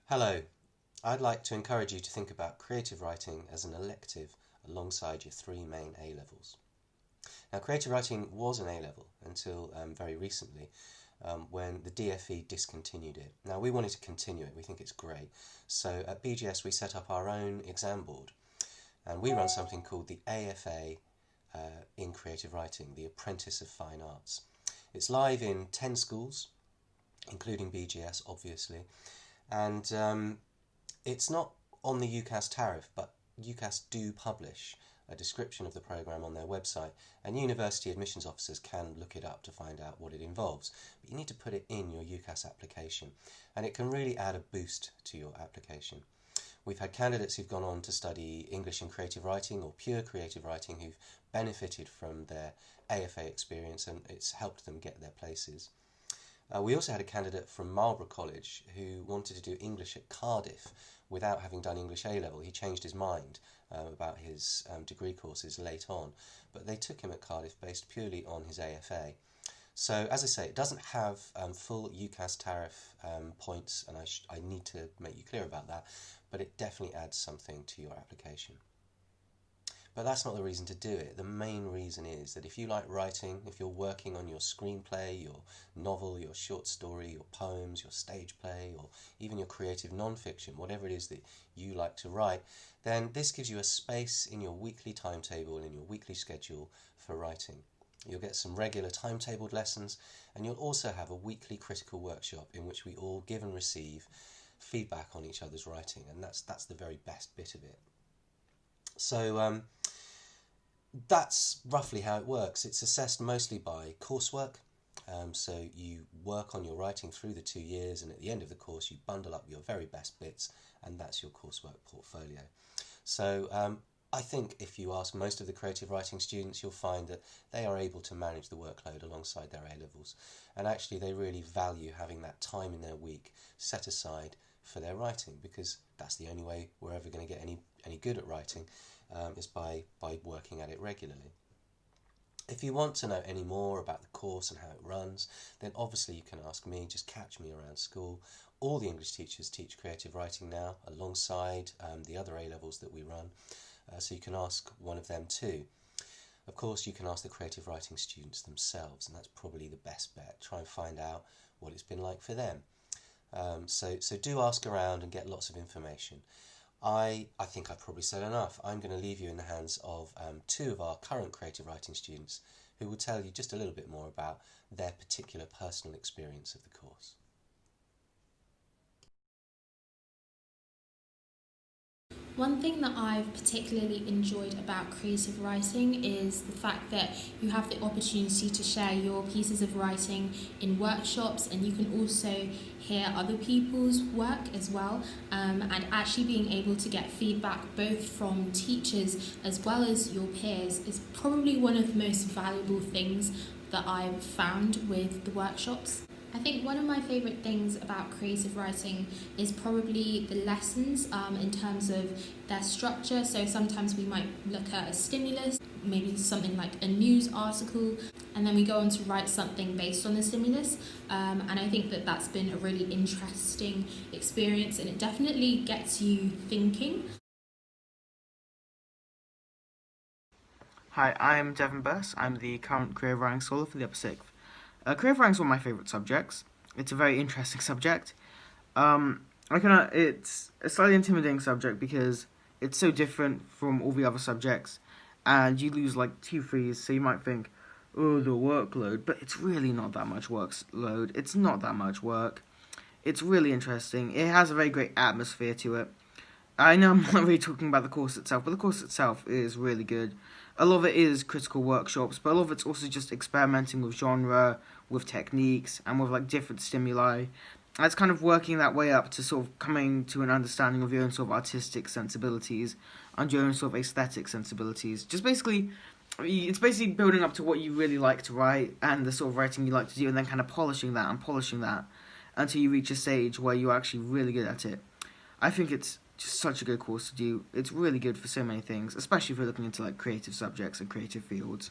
Hello, I'd like to encourage you to think about creative writing as an elective alongside your three main A-levels. Now, creative writing was an A-level until very recently when the DFE discontinued it. Now, we wanted to continue it, we think it's great. So at BGS we set up our own exam board and we run something called the AFA in creative writing, the Apprentice of Fine Arts. It's live in 10 schools, including BGS obviously, and it's not on the UCAS tariff, but UCAS do publish a description of the programme on their website, and university admissions officers can look it up to find out what it involves. But you need to put it in your UCAS application, and it can really add a boost to your application. We've had candidates who've gone on to study English and creative writing or pure creative writing who've benefited from their AFA experience, and it's helped them get their places. We also had a candidate from Marlborough College who wanted to do English at Cardiff without having done English A-level. He changed his mind about his degree courses late on, but they took him at Cardiff based purely on his AFA. So, as I say, it doesn't have full UCAS tariff points, and I need to make you clear about that, but it definitely adds something to your application. But that's not the reason to do it. The main reason is that if you like writing, if you're working on your screenplay, your novel, your short story, your poems, your stage play, or even your creative non-fiction, whatever it is that you like to write, then this gives you a space in your weekly timetable, in your weekly schedule for writing. You'll get some regular timetabled lessons, and you'll also have a weekly critical workshop in which we all give and receive feedback on each other's writing, and that's the very best bit of it. So that's roughly how it works. It's assessed mostly by coursework, so you work on your writing through the 2 years, and at the end of the course you bundle up your very best bits, and that's your coursework portfolio. So I think if you ask most of the creative writing students, you'll find that they are able to manage the workload alongside their A-levels, and actually they really value having that time in their week set aside for their writing, because that's the only way we're ever going to get any good at writing, is by working at it regularly. If you want to know any more about the course and how it runs, then obviously you can ask me. Just catch me around school. All the English teachers teach creative writing now alongside the other A-levels that we run, so you can ask one of them too. Of course, you can ask the creative writing students themselves, and that's probably the best bet. Try and find out what it's been like for them. So do ask around and get lots of information. I think I've probably said enough. I'm going to leave you in the hands of two of our current creative writing students who will tell you just a little bit more about their particular personal experience of the course. One thing that I've particularly enjoyed about creative writing is the fact that you have the opportunity to share your pieces of writing in workshops, and you can also hear other people's work as well, and actually being able to get feedback both from teachers as well as your peers is probably one of the most valuable things that I've found with the workshops. I think one of my favourite things about creative writing is probably the lessons in terms of their structure. So sometimes we might look at a stimulus, maybe something like a news article, and then we go on to write something based on the stimulus. And I think that that's been a really interesting experience, and it definitely gets you thinking. Hi, I'm Devin Burse. I'm the current creative writing scholar for the Upper Sixth. Creative writing is one of my favourite subjects. It's a very interesting subject. It's a slightly intimidating subject because it's so different from all the other subjects, and you lose like 2 3s, so you might think, oh, the workload, but it's really not that much workload. It's not that much work. It's really interesting. It has a very great atmosphere to it. I know I'm not really talking about the course itself, but the course itself is really good. A lot of it is critical workshops, but a lot of it's also just experimenting with genre, with techniques, and with like different stimuli. And it's kind of working that way up to sort of coming to an understanding of your own sort of artistic sensibilities and your own sort of aesthetic sensibilities. It's basically building up to what you really like to write and the sort of writing you like to do, and then kind of polishing that until you reach a stage where you're actually really good at it. I think it's just such a good course to do. It's really good for so many things, especially if you're looking into like creative subjects and creative fields.